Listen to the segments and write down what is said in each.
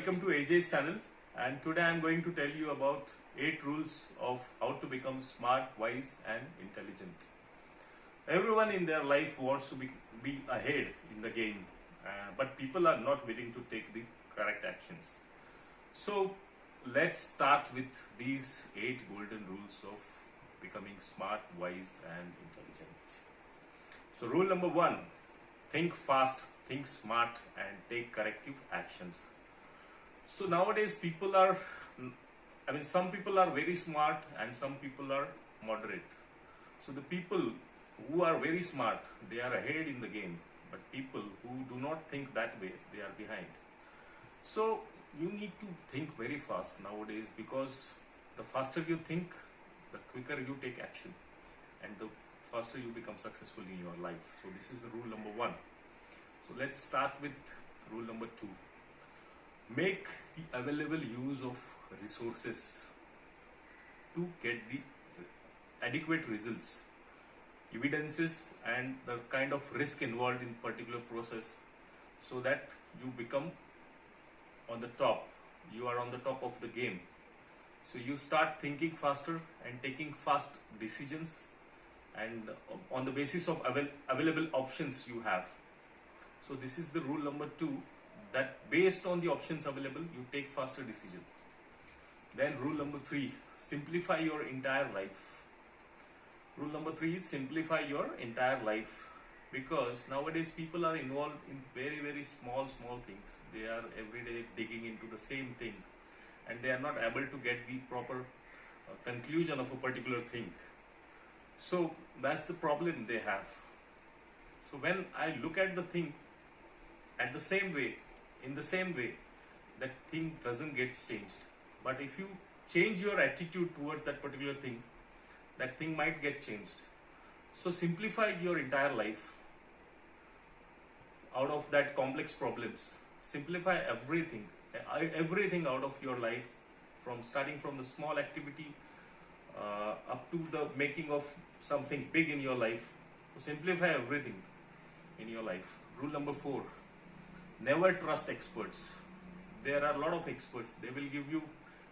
welcome to AJ's channel, and today I am going to tell you about 8 rules of how to become smart, wise and intelligent. Everyone in their life wants to be ahead in the game, but people are not willing to take the correct actions. So let's start with these 8 golden rules of becoming smart, wise and intelligent. So rule number 1, think fast, think smart and take corrective actions. So nowadays some people are very smart and some people are moderate. So the people who are very smart, they are ahead in the game, but people who do not think that way, they are behind. So you need to think very fast nowadays, because the faster you think, the quicker you take action and the faster you become successful in your life. So this is the rule number 1. So let's start with rule number 2. Make the available use of resources to get the adequate results, evidences and the kind of risk involved in particular process, so that you become on the top. You are on the top of the game. So you start thinking faster and taking fast decisions, and on the basis of available options you have. So this is the rule number 2, that based on the options available, you take faster decision. Then rule number 3, simplify your entire life. Rule number 3 is simplify your entire life, because nowadays people are involved in very, very small things. They are every day digging into the same thing and they are not able to get the proper conclusion of a particular thing. So that's the problem they have. So when I look at the thing in the same way, that thing doesn't get changed. But if you change your attitude towards that particular thing, that thing might get changed. So simplify your entire life out of that complex problems. Simplify everything out of your life, starting from the small activity up to the making of something big in your life. So simplify everything in your life. Rule number 4, never trust experts. There are a lot of experts. They will give you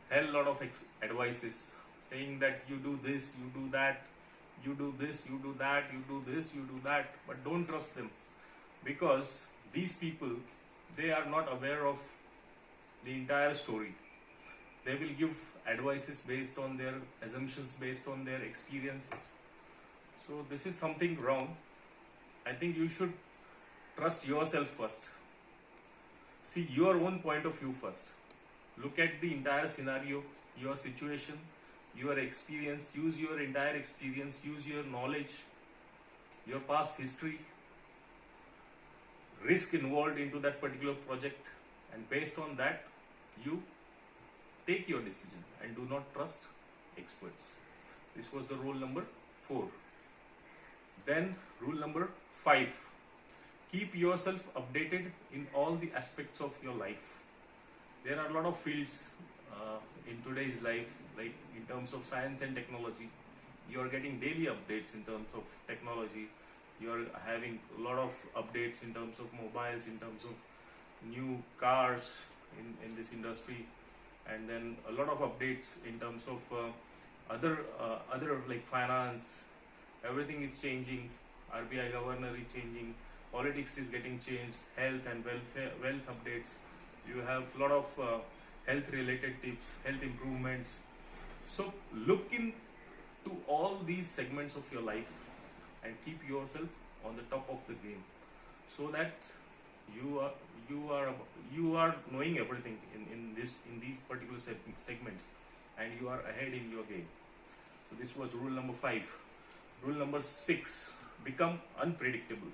hell lot of advices, saying that you do this, you do that, you do this, you do that, you do this, you do that. But don't trust them, because these people, they are not aware of the entire story. They will give advices based on their assumptions, based on their experiences. So this is something wrong. I think you should trust yourself first. See your own point of view first. Look at the entire scenario, your situation, your experience. Use your entire experience, use your knowledge, your past history, risk involved into that particular project, and based on that you take your decision and do not trust experts. This was the rule number 4. Then rule number 5, keep yourself updated in all the aspects of your life. There are a lot of fields in today's life, like in terms of science and technology. You are getting daily updates in terms of technology. You are having a lot of updates in terms of mobiles, in terms of new cars in this industry, and then a lot of updates in terms of other like finance. Everything is changing. RBI governor is changing. Politics is getting changed. Health and wealth updates. You have a lot of health related tips, health improvements. So look into all these segments of your life and keep yourself on the top of the game, so that you are knowing everything in these particular segments, and you are ahead in your game. So this was rule number 5. Rule number 6, become unpredictable.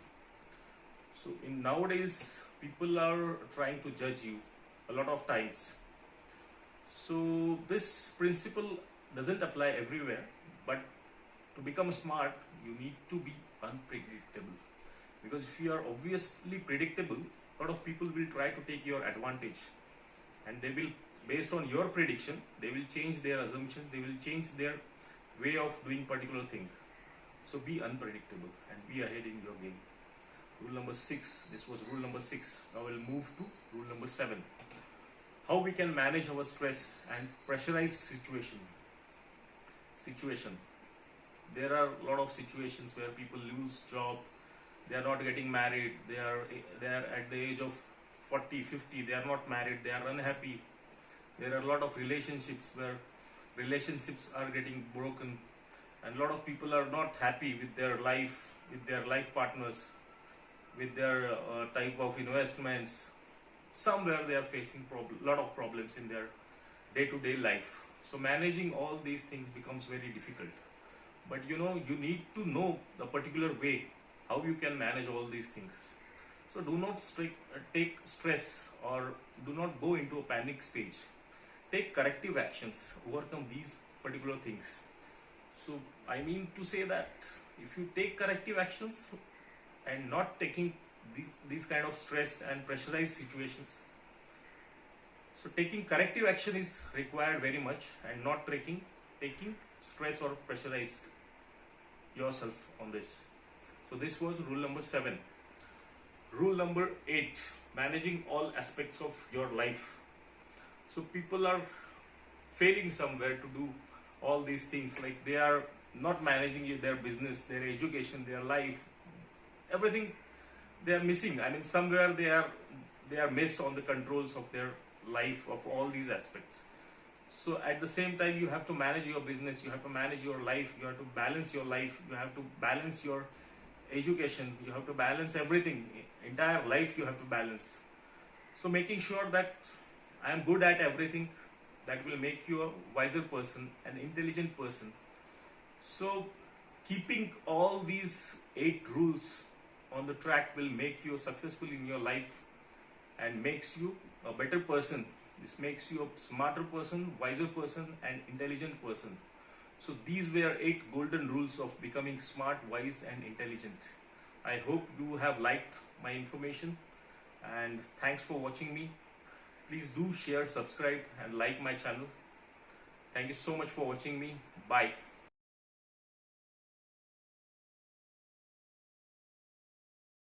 So in nowadays people are trying to judge you a lot of times. So this principle doesn't apply everywhere, but to become smart you need to be unpredictable, because if you are obviously predictable, a lot of people will try to take your advantage, and they will, based on your prediction, they will change their assumption, they will change their way of doing particular thing. So be unpredictable and be ahead in your game. Rule number 6, this was rule number 6. Now we'll move to rule number 7. how we can manage our stress and pressurized situation. There are a lot of situations where people lose job, they are not getting married, they are at the age of 40, 50, they are not married, they are unhappy. There are a lot of relationships where relationships are getting broken, and a lot of people are not happy with their life partners, with their type of investments. Somewhere they are facing lot of problems in their day-to-day life. So managing all these things becomes very difficult. But you need to know the particular way how you can manage all these things. So do not take stress, or do not go into a panic stage. Take corrective actions, overcome these particular things. So I mean to say that if you take corrective actions and not taking these kind of stressed and pressurized situations, so taking corrective action is required very much, and not taking stress or pressurized yourself on this. So this was rule number 7. Rule number 8, managing all aspects of your life. So people are failing somewhere to do all these things, like they are not managing their business, their education, their life, everything they are missing. I mean, somewhere they are missed on the controls of their life, of all these aspects. So at the same time, you have to manage your business, you have to manage your life, you have to balance your life, you have to balance your education, you have to balance everything, entire life you have to balance. So making sure that I am good at everything, that will make you a wiser person, an intelligent person. So keeping all these 8 rules on the track will make you successful in your life and makes you a better person. This makes you a smarter person, wiser person, and intelligent person. So these were 8 golden rules of becoming smart, wise, and intelligent. I hope you have liked my information, and thanks for watching me. Please do share, subscribe, and like my channel. Thank you so much for watching me. Bye.